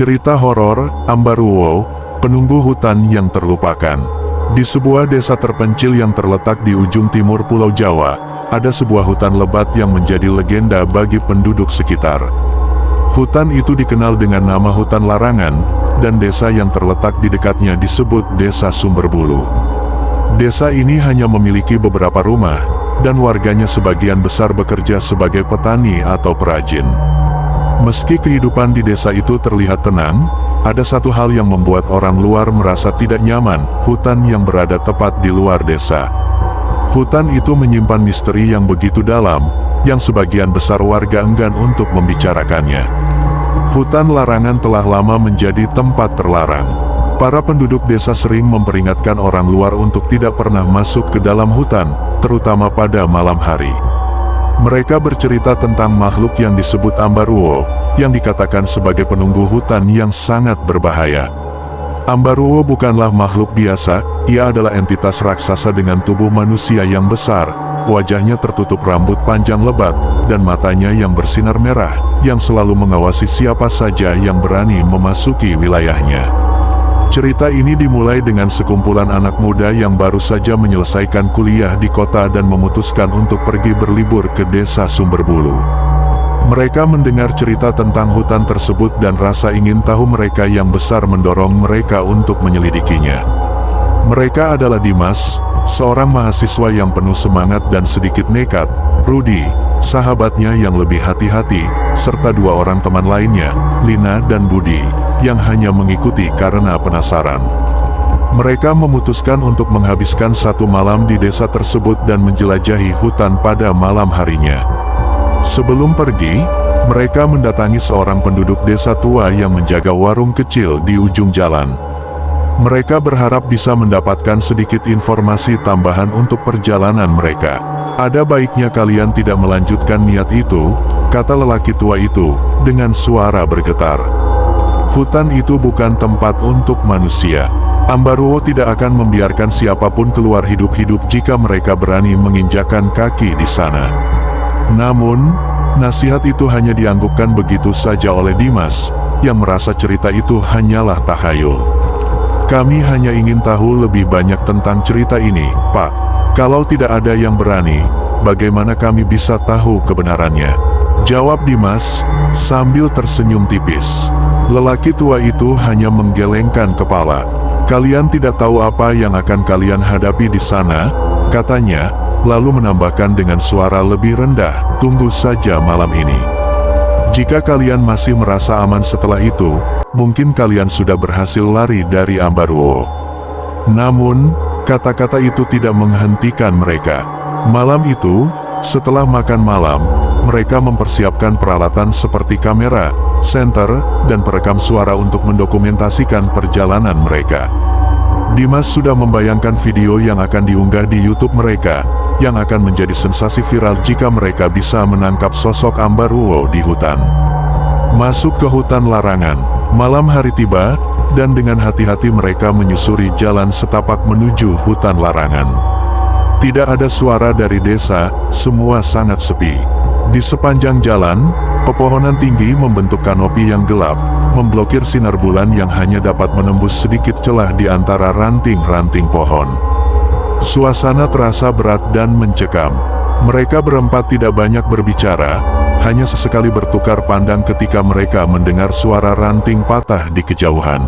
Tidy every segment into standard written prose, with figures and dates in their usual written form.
Cerita horor Ambaruwo, penunggu hutan yang terlupakan. Di sebuah desa terpencil yang terletak di ujung timur Pulau Jawa, ada sebuah hutan lebat yang menjadi legenda bagi penduduk sekitar. Hutan itu dikenal dengan nama hutan larangan, dan desa yang terletak di dekatnya disebut Desa Sumberbulu. Desa ini hanya memiliki beberapa rumah, dan warganya sebagian besar bekerja sebagai petani atau perajin. Meski kehidupan di desa itu terlihat tenang, ada satu hal yang membuat orang luar merasa tidak nyaman, hutan yang berada tepat di luar desa. Hutan itu menyimpan misteri yang begitu dalam, yang sebagian besar warga enggan untuk membicarakannya. Hutan larangan telah lama menjadi tempat terlarang. Para penduduk desa sering memperingatkan orang luar untuk tidak pernah masuk ke dalam hutan, terutama pada malam hari. Mereka bercerita tentang makhluk yang disebut Ambaruwo, yang dikatakan sebagai penunggu hutan yang sangat berbahaya. Ambaruwo bukanlah makhluk biasa, ia adalah entitas raksasa dengan tubuh manusia yang besar, wajahnya tertutup rambut panjang lebat, dan matanya yang bersinar merah, yang selalu mengawasi siapa saja yang berani memasuki wilayahnya. Cerita ini dimulai dengan sekumpulan anak muda yang baru saja menyelesaikan kuliah di kota dan memutuskan untuk pergi berlibur ke Desa Sumberbulu. Mereka mendengar cerita tentang hutan tersebut dan rasa ingin tahu mereka yang besar mendorong mereka untuk menyelidikinya. Mereka adalah Dimas, seorang mahasiswa yang penuh semangat dan sedikit nekat, Rudi, sahabatnya yang lebih hati-hati, serta dua orang teman lainnya, Lina dan Budi, yang hanya mengikuti karena penasaran. Mereka memutuskan untuk menghabiskan satu malam di desa tersebut dan menjelajahi hutan pada malam harinya. Sebelum pergi, mereka mendatangi seorang penduduk desa tua yang menjaga warung kecil di ujung jalan. Mereka berharap bisa mendapatkan sedikit informasi tambahan untuk perjalanan mereka. "Ada baiknya kalian tidak melanjutkan niat itu," kata lelaki tua itu, dengan suara bergetar. "Hutan itu bukan tempat untuk manusia. Ambaruwo tidak akan membiarkan siapapun keluar hidup-hidup jika mereka berani menginjakkan kaki di sana." Namun, nasihat itu hanya dianggukkan begitu saja oleh Dimas, yang merasa cerita itu hanyalah takhayul. "Kami hanya ingin tahu lebih banyak tentang cerita ini, Pak. Kalau tidak ada yang berani, bagaimana kami bisa tahu kebenarannya?" jawab Dimas, sambil tersenyum tipis. Lelaki tua itu hanya menggelengkan kepala. "Kalian tidak tahu apa yang akan kalian hadapi di sana," katanya, lalu menambahkan dengan suara lebih rendah, "Tunggu saja malam ini. Jika kalian masih merasa aman setelah itu, mungkin kalian sudah berhasil lari dari Ambaruwo." Namun, kata-kata itu tidak menghentikan mereka. Malam itu, setelah makan malam, mereka mempersiapkan peralatan seperti kamera, senter, dan perekam suara untuk mendokumentasikan perjalanan mereka. Dimas sudah membayangkan video yang akan diunggah di YouTube mereka, yang akan menjadi sensasi viral jika mereka bisa menangkap sosok Ambaruwo di hutan. Masuk ke hutan larangan, malam hari tiba, dan dengan hati-hati mereka menyusuri jalan setapak menuju hutan larangan. Tidak ada suara dari desa, semua sangat sepi. Di sepanjang jalan, pepohonan tinggi membentuk kanopi yang gelap, memblokir sinar bulan yang hanya dapat menembus sedikit celah di antara ranting-ranting pohon. Suasana terasa berat dan mencekam. Mereka berempat tidak banyak berbicara, hanya sesekali bertukar pandang ketika mereka mendengar suara ranting patah di kejauhan.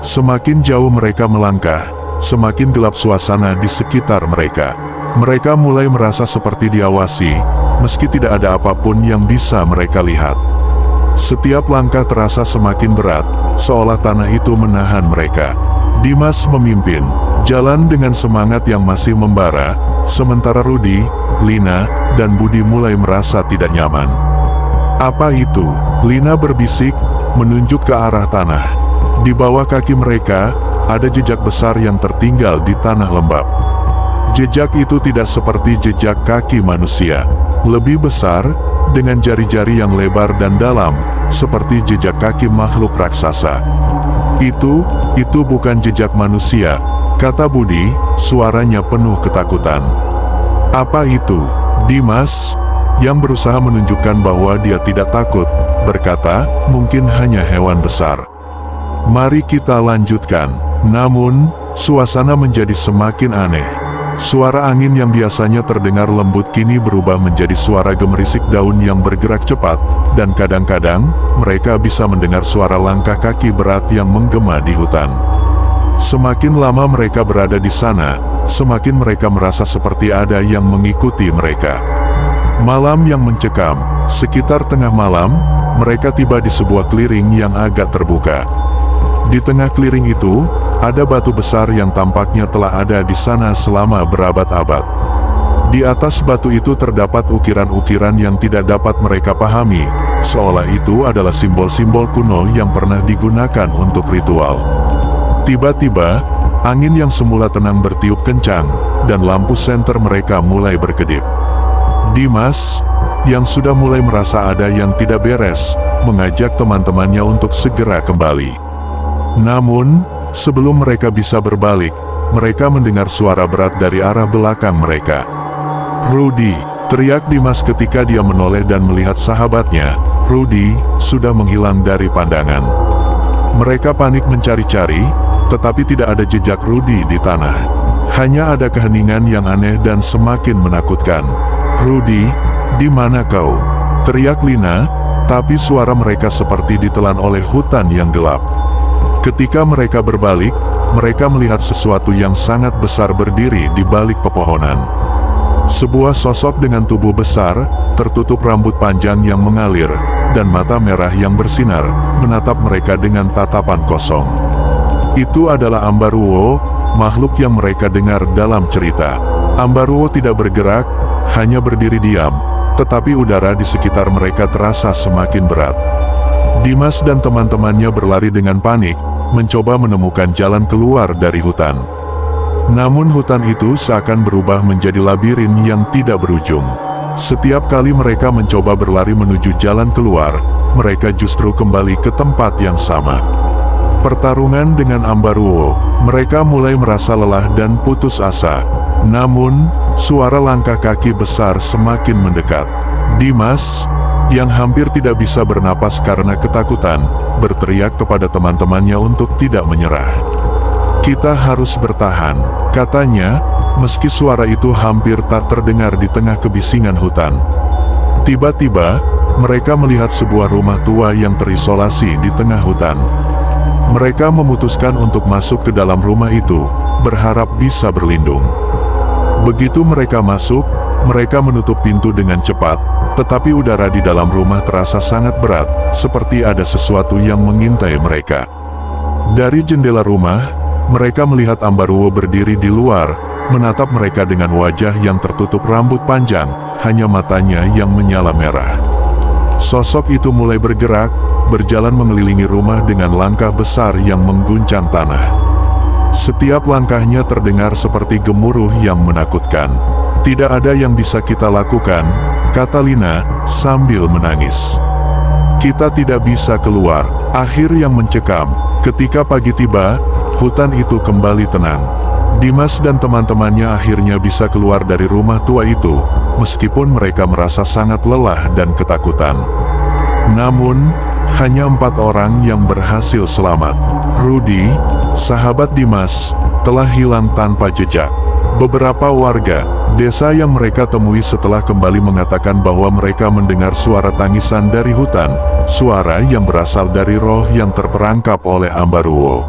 Semakin jauh mereka melangkah, semakin gelap suasana di sekitar mereka. Mereka mulai merasa seperti diawasi, meski tidak ada apapun yang bisa mereka lihat. Setiap langkah terasa semakin berat, seolah tanah itu menahan mereka. Dimas memimpin, jalan dengan semangat yang masih membara, sementara Rudi, Lina, dan Budi mulai merasa tidak nyaman. "Apa itu?" Lina berbisik, menunjuk ke arah tanah. Di bawah kaki mereka, ada jejak besar yang tertinggal di tanah lembab. Jejak itu tidak seperti jejak kaki manusia, lebih besar, dengan jari-jari yang lebar dan dalam, seperti jejak kaki makhluk raksasa. Itu bukan jejak manusia," kata Budi, suaranya penuh ketakutan. "Apa itu?" Dimas, yang berusaha menunjukkan bahwa dia tidak takut, berkata, "Mungkin hanya hewan besar. Mari kita lanjutkan." Namun, suasana menjadi semakin aneh. Suara angin yang biasanya terdengar lembut kini berubah menjadi suara gemerisik daun yang bergerak cepat, dan kadang-kadang, mereka bisa mendengar suara langkah kaki berat yang menggema di hutan. Semakin lama mereka berada di sana, semakin mereka merasa seperti ada yang mengikuti mereka. Malam yang mencekam, sekitar tengah malam, mereka tiba di sebuah clearing yang agak terbuka. Di tengah clearing itu, ada batu besar yang tampaknya telah ada di sana selama berabad-abad. Di atas batu itu terdapat ukiran-ukiran yang tidak dapat mereka pahami, seolah itu adalah simbol-simbol kuno yang pernah digunakan untuk ritual. Tiba-tiba, angin yang semula tenang bertiup kencang, dan lampu senter mereka mulai berkedip. Dimas, yang sudah mulai merasa ada yang tidak beres, mengajak teman-temannya untuk segera kembali. Namun, sebelum mereka bisa berbalik, mereka mendengar suara berat dari arah belakang mereka. "Rudy!" teriak Dimas ketika dia menoleh dan melihat sahabatnya. Rudy sudah menghilang dari pandangan. Mereka panik mencari-cari, tetapi tidak ada jejak Rudy di tanah. Hanya ada keheningan yang aneh dan semakin menakutkan. "Rudy, di mana kau?" teriak Lina, tapi suara mereka seperti ditelan oleh hutan yang gelap. Ketika mereka berbalik, mereka melihat sesuatu yang sangat besar berdiri di balik pepohonan. Sebuah sosok dengan tubuh besar, tertutup rambut panjang yang mengalir, dan mata merah yang bersinar, menatap mereka dengan tatapan kosong. Itu adalah Ambarwo, makhluk yang mereka dengar dalam cerita. Ambarwo tidak bergerak, hanya berdiri diam, tetapi udara di sekitar mereka terasa semakin berat. Dimas dan teman-temannya berlari dengan panik, mencoba menemukan jalan keluar dari hutan. Namun hutan itu seakan berubah menjadi labirin yang tidak berujung. Setiap kali mereka mencoba berlari menuju jalan keluar, mereka justru kembali ke tempat yang sama. Pertarungan dengan Ambarwo, mereka mulai merasa lelah dan putus asa. Namun, suara langkah kaki besar semakin mendekat. Dimas, yang hampir tidak bisa bernapas karena ketakutan, berteriak kepada teman-temannya untuk tidak menyerah. "Kita harus bertahan," katanya, meski suara itu hampir tak terdengar di tengah kebisingan hutan. Tiba-tiba, mereka melihat sebuah rumah tua yang terisolasi di tengah hutan. Mereka memutuskan untuk masuk ke dalam rumah itu, berharap bisa berlindung. Begitu mereka masuk, mereka menutup pintu dengan cepat, tetapi udara di dalam rumah terasa sangat berat, seperti ada sesuatu yang mengintai mereka. Dari jendela rumah, mereka melihat Ambarwo berdiri di luar, menatap mereka dengan wajah yang tertutup rambut panjang, hanya matanya yang menyala merah. Sosok itu mulai bergerak, berjalan mengelilingi rumah dengan langkah besar yang mengguncang tanah. Setiap langkahnya terdengar seperti gemuruh yang menakutkan. "Tidak ada yang bisa kita lakukan," kata Lina, sambil menangis. "Kita tidak bisa keluar." Akhir yang mencekam. Ketika pagi tiba, hutan itu kembali tenang. Dimas dan teman-temannya akhirnya bisa keluar dari rumah tua itu, meskipun mereka merasa sangat lelah dan ketakutan. Namun, hanya 4 orang yang berhasil selamat. Rudy, sahabat Dimas, telah hilang tanpa jejak. Beberapa warga desa yang mereka temui setelah kembali mengatakan bahwa mereka mendengar suara tangisan dari hutan, suara yang berasal dari roh yang terperangkap oleh Ambarwo.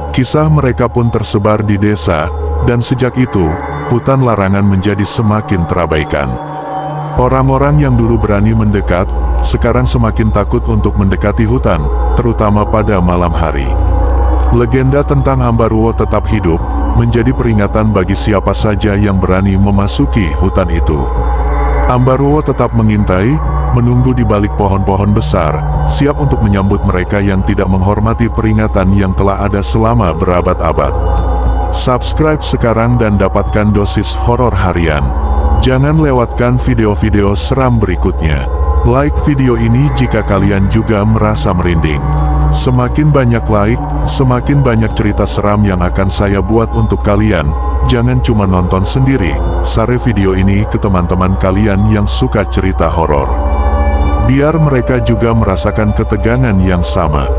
Kisah mereka pun tersebar di desa, dan sejak itu, hutan larangan menjadi semakin terabaikan. Orang-orang yang dulu berani mendekat, sekarang semakin takut untuk mendekati hutan, terutama pada malam hari. Legenda tentang Ambarwo tetap hidup, menjadi peringatan bagi siapa saja yang berani memasuki hutan itu. Ambarwo tetap mengintai, menunggu di balik pohon-pohon besar, siap untuk menyambut mereka yang tidak menghormati peringatan yang telah ada selama berabad-abad. Subscribe sekarang dan dapatkan dosis horor harian. Jangan lewatkan video-video seram berikutnya. Like video ini jika kalian juga merasa merinding. Semakin banyak like, semakin banyak cerita seram yang akan saya buat untuk kalian. Jangan cuma nonton sendiri, share video ini ke teman-teman kalian yang suka cerita horor. Biar mereka juga merasakan ketegangan yang sama.